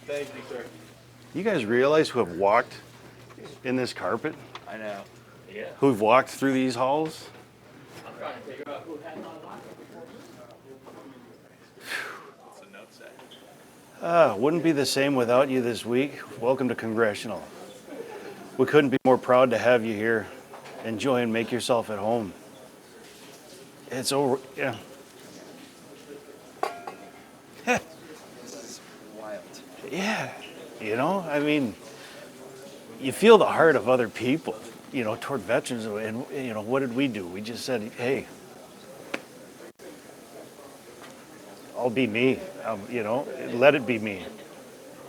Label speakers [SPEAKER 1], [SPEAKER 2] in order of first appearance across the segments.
[SPEAKER 1] Thank you, sir.
[SPEAKER 2] You guys realize who have walked in this carpet?
[SPEAKER 1] I know. Yeah.
[SPEAKER 2] Who've walked through these halls?
[SPEAKER 1] I'm trying to figure out who had not locked it before. What's the note say?
[SPEAKER 2] Wouldn't be the same without you this week. Welcome to Congressional. We couldn't be more proud to have you here. Enjoy and make yourself at home. It's over, yeah.
[SPEAKER 1] This is wild.
[SPEAKER 2] Yeah, you know, I mean, you feel the heart of other people, you know, toward veterans. And, you know, what did we do? We just said, hey, I'll be me, you know, let it be me.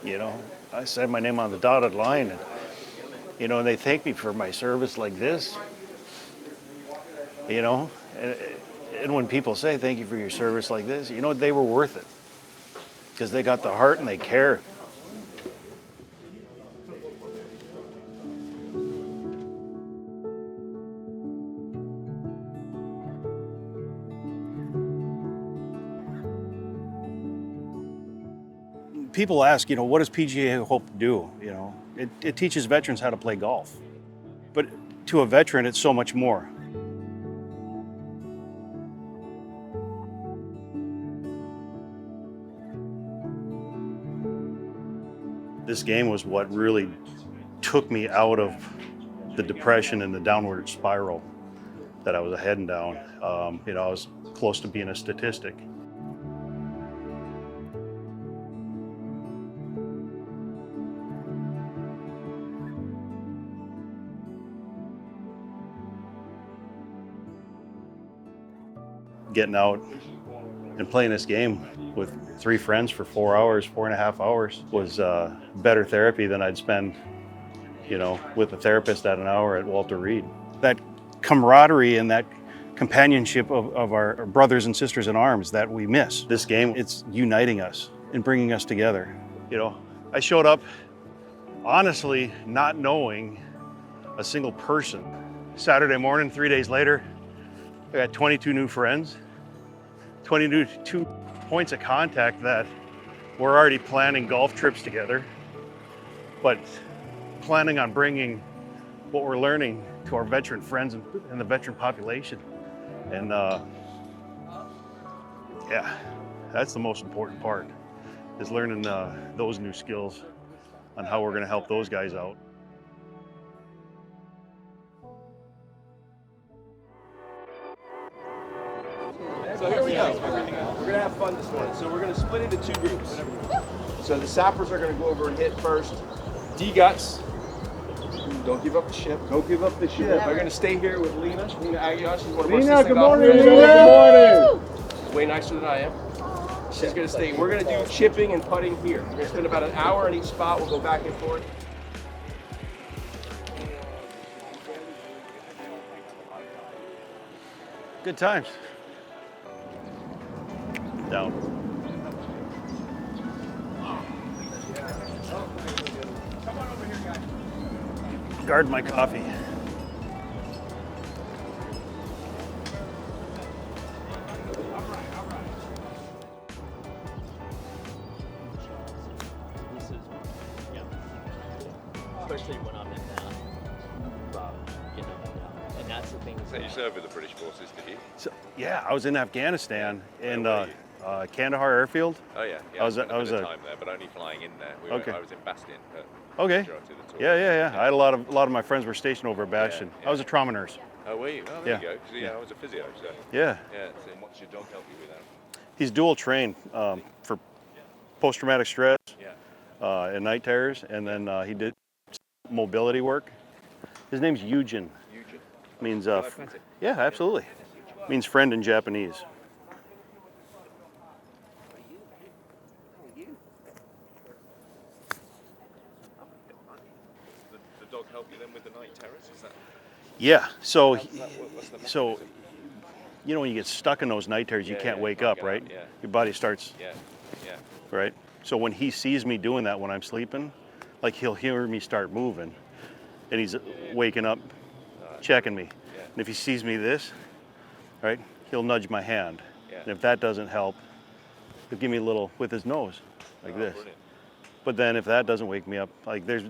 [SPEAKER 2] You know, I said my name on the dotted line, and, you know, and they thank me for my service like this, you know. And when people say thank you for your service like this, you know, they were worth it because they got the heart and they care. People ask, you know, what does PGA HOPE do? You know, it teaches veterans how to play golf. But to a veteran, it's so much more. This game was what really took me out of the depression and the downward spiral that I was heading down. You know, I was close to being a statistic. Getting out and playing this game with 3 friends for 4 hours, 4.5 hours was better therapy than I'd spend, you know, with a therapist at an hour at Walter Reed. That camaraderie and that companionship of our brothers and sisters in arms that we miss. This game, it's uniting us and bringing us together. You know, I showed up honestly not knowing a single person. Saturday morning, 3 days later, I got 22 new friends, 22 points of contact that we're already planning golf trips together, but planning on bringing what we're learning to our veteran friends and the veteran population. And yeah, that's the most important part, is learning those new skills on how we're gonna help those guys out.
[SPEAKER 3] So here we go. We're going to have fun this morning. So we're going to split into 2 groups. So the sappers are going to go over and hit first. D-Guts, don't give up the ship. Don't give up the ship. We're going to stay here with Lena Aguiar. She's one of our
[SPEAKER 4] Lena, good morning,
[SPEAKER 3] Lena.
[SPEAKER 4] Good morning.
[SPEAKER 3] Way nicer than I am. She's going to stay. We're going to do chipping and putting here. We're going to spend about an hour in each spot. We'll go back and forth.
[SPEAKER 2] Good times. Down. Guard my coffee.
[SPEAKER 5] Especially when I'm in you know, and that's the thing.
[SPEAKER 6] So you served with the British forces, did you?
[SPEAKER 2] So, yeah, I was in Afghanistan in Kandahar Airfield.
[SPEAKER 6] Oh yeah,
[SPEAKER 2] I was a
[SPEAKER 6] time there, but only flying in there.
[SPEAKER 2] Okay.
[SPEAKER 6] I was in Bastion.
[SPEAKER 2] Okay.
[SPEAKER 6] Majority of the tour.
[SPEAKER 2] Yeah. I had a lot of my friends were stationed over at Bastion.
[SPEAKER 6] Yeah.
[SPEAKER 2] I was a trauma nurse.
[SPEAKER 6] Oh, were you? Oh, there you go. 'Cause, yeah, I was a physio, so.
[SPEAKER 2] Yeah.
[SPEAKER 6] Yeah. So what's your dog help you with that?
[SPEAKER 2] He's dual trained for post-traumatic stress
[SPEAKER 6] Yeah.
[SPEAKER 2] and night terrors, and then he did mobility work. His name's Ojard.
[SPEAKER 6] Ojard.
[SPEAKER 2] Means
[SPEAKER 6] That's it.
[SPEAKER 2] yeah, absolutely. Means friend in Japanese.
[SPEAKER 6] The dog help you then with the night terrors? Is that?
[SPEAKER 2] Yeah. So
[SPEAKER 6] What's the
[SPEAKER 2] so you know when you get stuck in those night terrors, you can't wake up, right?
[SPEAKER 6] Yeah.
[SPEAKER 2] Your body starts,
[SPEAKER 6] Yeah.
[SPEAKER 2] right? So when he sees me doing that when I'm sleeping, like he'll hear me start moving, and he's waking up, checking me.
[SPEAKER 6] Yeah.
[SPEAKER 2] And if he sees me this, right, he'll nudge my hand.
[SPEAKER 6] Yeah.
[SPEAKER 2] And if that doesn't help, he'll give me a little with his nose, like this.
[SPEAKER 6] Brilliant.
[SPEAKER 2] But then if that doesn't wake me up, like there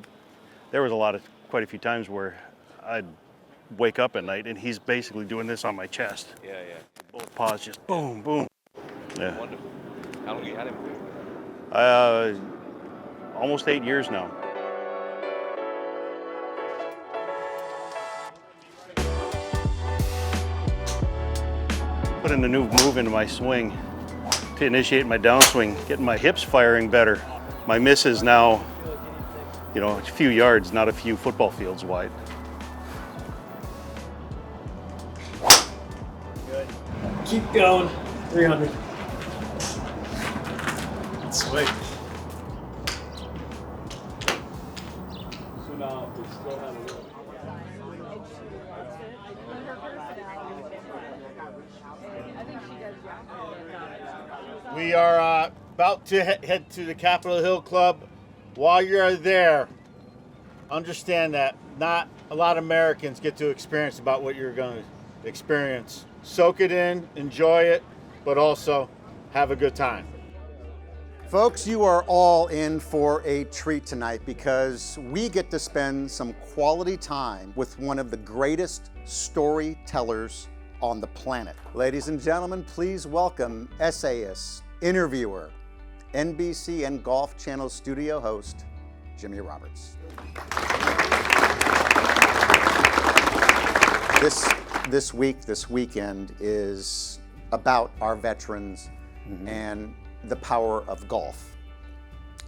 [SPEAKER 2] was quite a few times where I'd wake up at night and he's basically doing this on my chest.
[SPEAKER 6] Yeah, yeah.
[SPEAKER 2] Both paws just boom, boom. Yeah.
[SPEAKER 6] Wonderful. How long have you had him?
[SPEAKER 2] Almost 8 years now. Putting a new move into my swing to initiate my downswing, getting my hips firing better. My miss is now, you know, a few yards, not a few football fields wide.
[SPEAKER 5] Keep going. 300. Sweet. So now we still have a little.
[SPEAKER 4] We are about to head to the Capitol Hill Club. While you're there, understand that not a lot of Americans get to experience about what you're going to experience. Soak it in, enjoy it, but also have a good time.
[SPEAKER 7] Folks, you are all in for a treat tonight because we get to spend some quality time with one of the greatest storytellers on the planet. Ladies and gentlemen, please welcome essayist, interviewer, NBC and Golf Channel studio host, Jimmy Roberts. This weekend is about our veterans and the power of golf.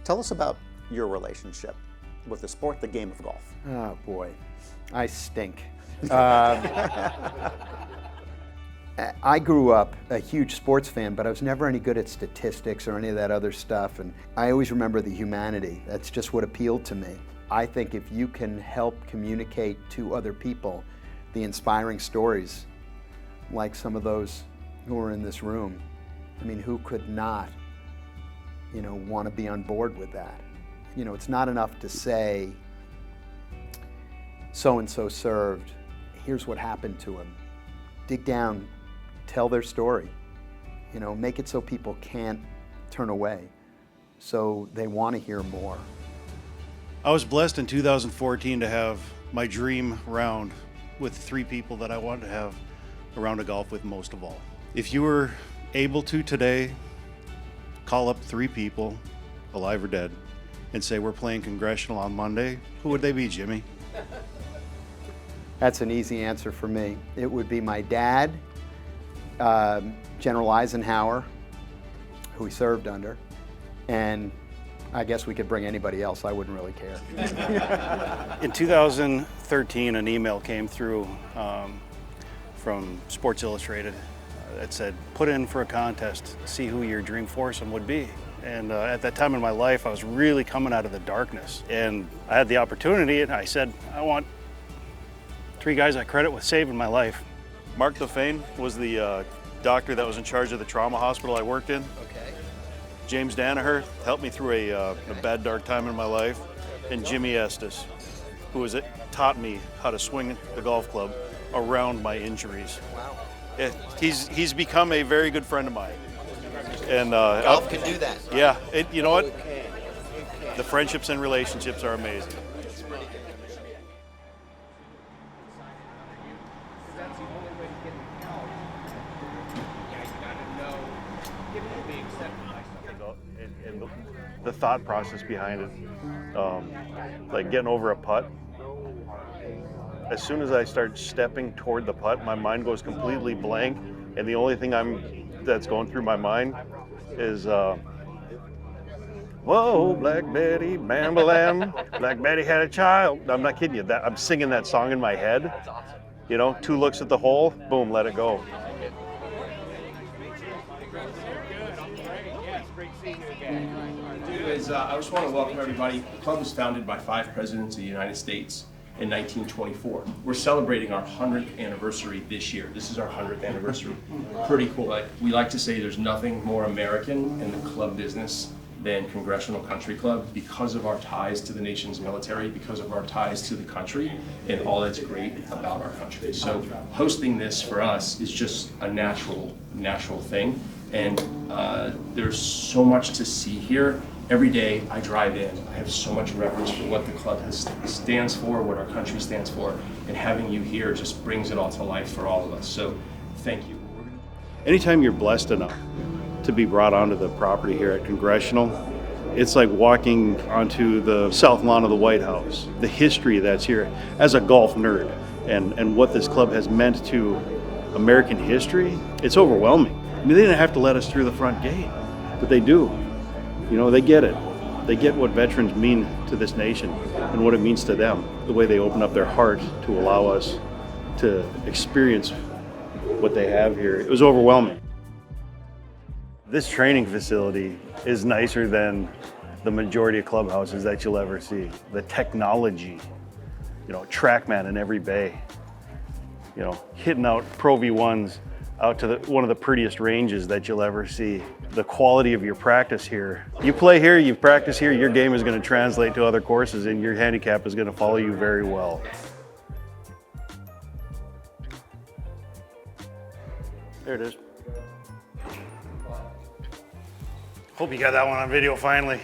[SPEAKER 7] Tell us about your relationship with the sport, the game of golf.
[SPEAKER 8] Oh boy, I stink. I grew up a huge sports fan, but I was never any good at statistics or any of that other stuff. And I always remember the humanity. That's just what appealed to me. I think if you can help communicate to other people the inspiring stories, like some of those who are in this room, I mean, who could not, you know, want to be on board with that? You know, it's not enough to say, so-and-so served, here's what happened to him. Dig down, tell their story. You know, make it so people can't turn away, so they want to hear more.
[SPEAKER 2] I was blessed in 2014 to have my dream round with 3 people that I wanted to have a round of golf with most of all. If you were able to today call up 3 people, alive or dead, and say we're playing Congressional on Monday, who would they be, Jimmy?
[SPEAKER 8] That's an easy answer for me. It would be my dad, General Eisenhower, who he served under, and I guess we could bring anybody else. I wouldn't really care.
[SPEAKER 2] In 2013, an email came through from Sports Illustrated that said, put in for a contest, see who your dream foursome would be. And at that time in my life, I was really coming out of the darkness. And I had the opportunity, and I said, I want 3 guys I credit with saving my life. Mark Defane was the doctor that was in charge of the trauma hospital I worked in.
[SPEAKER 7] Okay.
[SPEAKER 2] James Danaher helped me through a bad, dark time in my life. And Jimmy Estes, who taught me how to swing the golf club around my injuries.
[SPEAKER 7] Wow.
[SPEAKER 2] He's become a very good friend of mine. And
[SPEAKER 7] Golf can do that.
[SPEAKER 2] Yeah, you know what? The friendships and relationships are amazing. And the thought process behind it, like getting over a putt. As soon as I start stepping toward the putt, my mind goes completely blank, and the only thing that's going through my mind is, whoa, Black Betty, bam-ba-lam, Black Betty had a child. I'm not kidding you. I'm singing that song in my head. That's awesome. You know, 2 looks at the hole, boom, let it go.
[SPEAKER 3] I just want to welcome everybody. The club was founded by 5 presidents of the United States in 1924. We're celebrating our 100th anniversary this year. This is our 100th anniversary. Pretty cool. We like to say there's nothing more American in the club business than Congressional Country Club because of our ties to the nation's military, because of our ties to the country, and all that's great about our country. So hosting this for us is just a natural thing. And there's so much to see here. Every day I drive in, I have so much reverence for what the club stands for, what our country stands for, and having you here just brings it all to life for all of us. So thank you.
[SPEAKER 2] Anytime you're blessed enough to be brought onto the property here at Congressional, it's like walking onto the south lawn of the White House. The history that's here as a golf nerd and what this club has meant to American history, it's overwhelming. I mean, they didn't have to let us through the front gate, but they do. You know, they get it. They get what veterans mean to this nation and what it means to them, the way they open up their heart to allow us to experience what they have here. It was overwhelming. This training facility is nicer than the majority of clubhouses that you'll ever see. The technology, you know, TrackMan in every bay, you know, hitting out Pro V1s out to one of the prettiest ranges that you'll ever see. The quality of your practice here. You play here, you practice here, your game is going to translate to other courses and your handicap is going to follow you very well. There it is. Hope you got that one on video finally.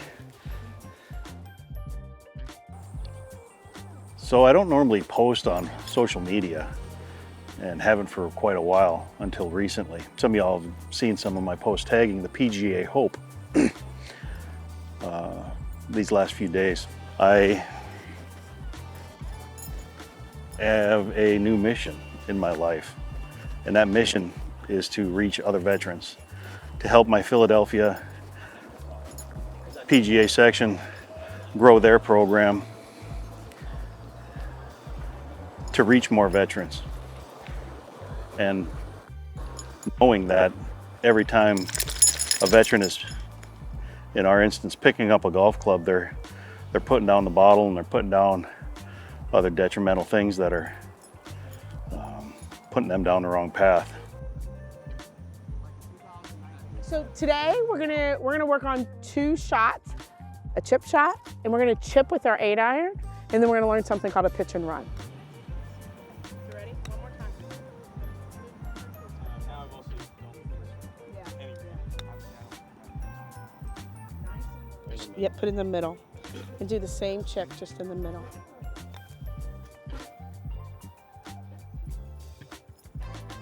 [SPEAKER 2] So I don't normally post on social media and haven't for quite a while until recently. Some of y'all have seen some of my posts tagging the PGA HOPE these last few days. I have a new mission in my life, and that mission is to reach other veterans, to help my Philadelphia PGA section grow their program, to reach more veterans. And knowing that every time a veteran is, in our instance, picking up a golf club, they're putting down the bottle and they're putting down other detrimental things that are putting them down the wrong path.
[SPEAKER 9] So today we're gonna work on 2 shots, a chip shot, and we're gonna chip with our 8-iron, and then we're gonna learn something called a pitch and run. You ready? One more time. Yep, put it in the middle. And do the same chip just in the middle.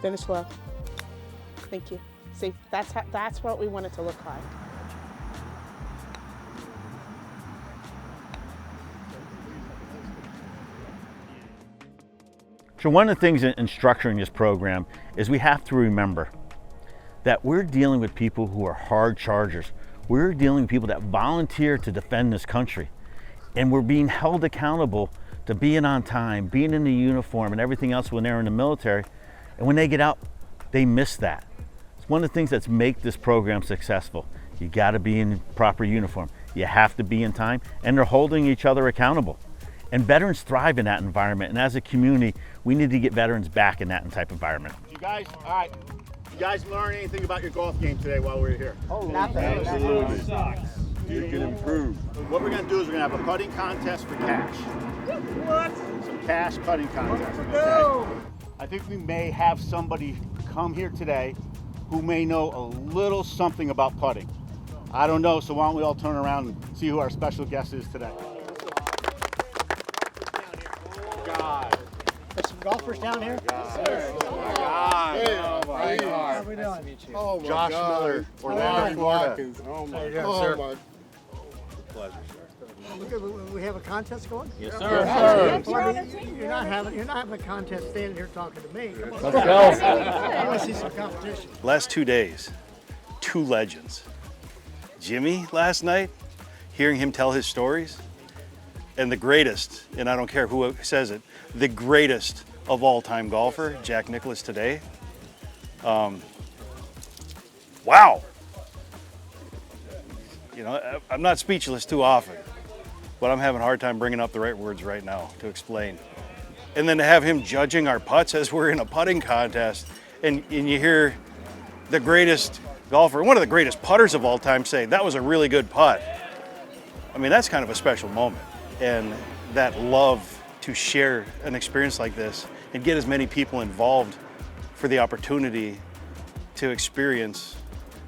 [SPEAKER 9] Finish low. Thank you. See, that's what we want it to look like.
[SPEAKER 10] So one of the things in structuring this program is we have to remember that we're dealing with people who are hard chargers. We're dealing with people that volunteer to defend this country. And we're being held accountable to being on time, being in the uniform and everything else when they're in the military. And when they get out, they miss that. It's one of the things that's make this program successful. You gotta be in proper uniform. You have to be in time, and they're holding each other accountable. And veterans thrive in that environment. And as a community, we need to get veterans back in that type of environment.
[SPEAKER 4] You guys, all right. You guys learn anything about your golf game today while we're here?
[SPEAKER 7] Nothing.
[SPEAKER 4] Absolutely. You can improve. What we're gonna do is we're gonna have a putting contest for cash.
[SPEAKER 9] What?
[SPEAKER 4] Some cash putting contest. Okay? I think we may have somebody come here today who may know a little something about putting. I don't know, so why don't we all turn around and see who our special guest is today. God.
[SPEAKER 11] There's some golfers down here?
[SPEAKER 4] How
[SPEAKER 11] we doing?
[SPEAKER 4] Oh my Josh God. Miller, Orlando, Florida.
[SPEAKER 11] Oh my
[SPEAKER 4] God, sir.
[SPEAKER 11] Pleasure, sir. We have a contest going?
[SPEAKER 4] Yes,
[SPEAKER 11] sir.
[SPEAKER 4] sir.
[SPEAKER 11] Yes, sir. You're not having a contest standing here talking to me. Come on.
[SPEAKER 2] Let's go.
[SPEAKER 11] I want to see some competition.
[SPEAKER 2] Last 2 days, 2 legends. Jimmy last night, hearing him tell his stories, and the greatest, and I don't care who says it, the greatest of all time golfer, Jack Nicklaus today. Wow. You know, I'm not speechless too often, but I'm having a hard time bringing up the right words right now to explain. And then to have him judging our putts as we're in a putting contest, and you hear the greatest golfer, one of the greatest putters of all time say, that was a really good putt. I mean, that's kind of a special moment. And that love to share an experience like this and get as many people involved for the opportunity to experience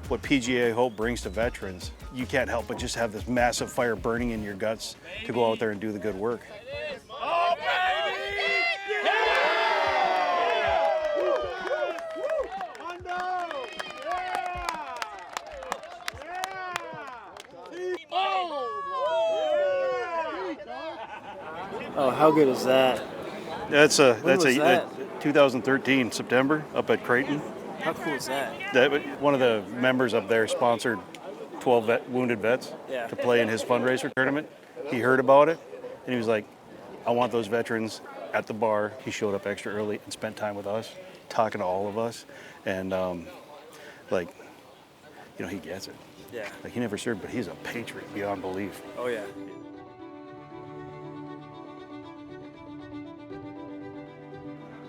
[SPEAKER 2] what PGA HOPE brings to veterans you can't help but just have this massive fire burning in your guts to go out there and do the good work.
[SPEAKER 12] Oh, how good is that?
[SPEAKER 2] That's
[SPEAKER 12] was that?
[SPEAKER 2] 2013 September up at Creighton.
[SPEAKER 12] How cool is that?
[SPEAKER 2] One of the members up there sponsored 12 wounded vets
[SPEAKER 12] Yeah.
[SPEAKER 2] to play in his fundraiser tournament. He heard about it and he was like, I want those veterans at the bar. He showed up extra early and spent time with us, talking to all of us, and like, you know, he gets it.
[SPEAKER 12] Yeah.
[SPEAKER 2] Like, he never served, but he's a patriot beyond belief.
[SPEAKER 12] Oh yeah.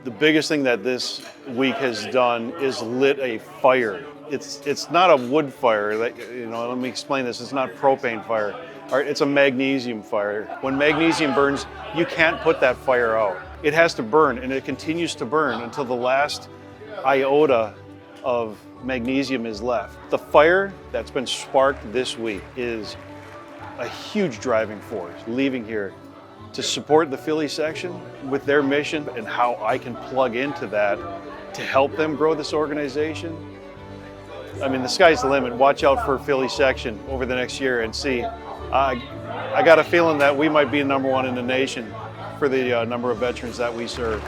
[SPEAKER 2] The biggest thing that this week has done is lit a fire. It's not a wood fire. Like, you know, let me explain this. It's not propane fire. It's a magnesium fire. When magnesium burns, you can't put that fire out. It has to burn, and it continues to burn until the last iota of magnesium is left. The fire that's been sparked this week is a huge driving force, leaving here to support the Philly section with their mission and how I can plug into that to help them grow this organization. I mean, the sky's the limit. Watch out for Philly section over the next year and see. I got a feeling that we might be #1 in the nation for the number of veterans that we serve.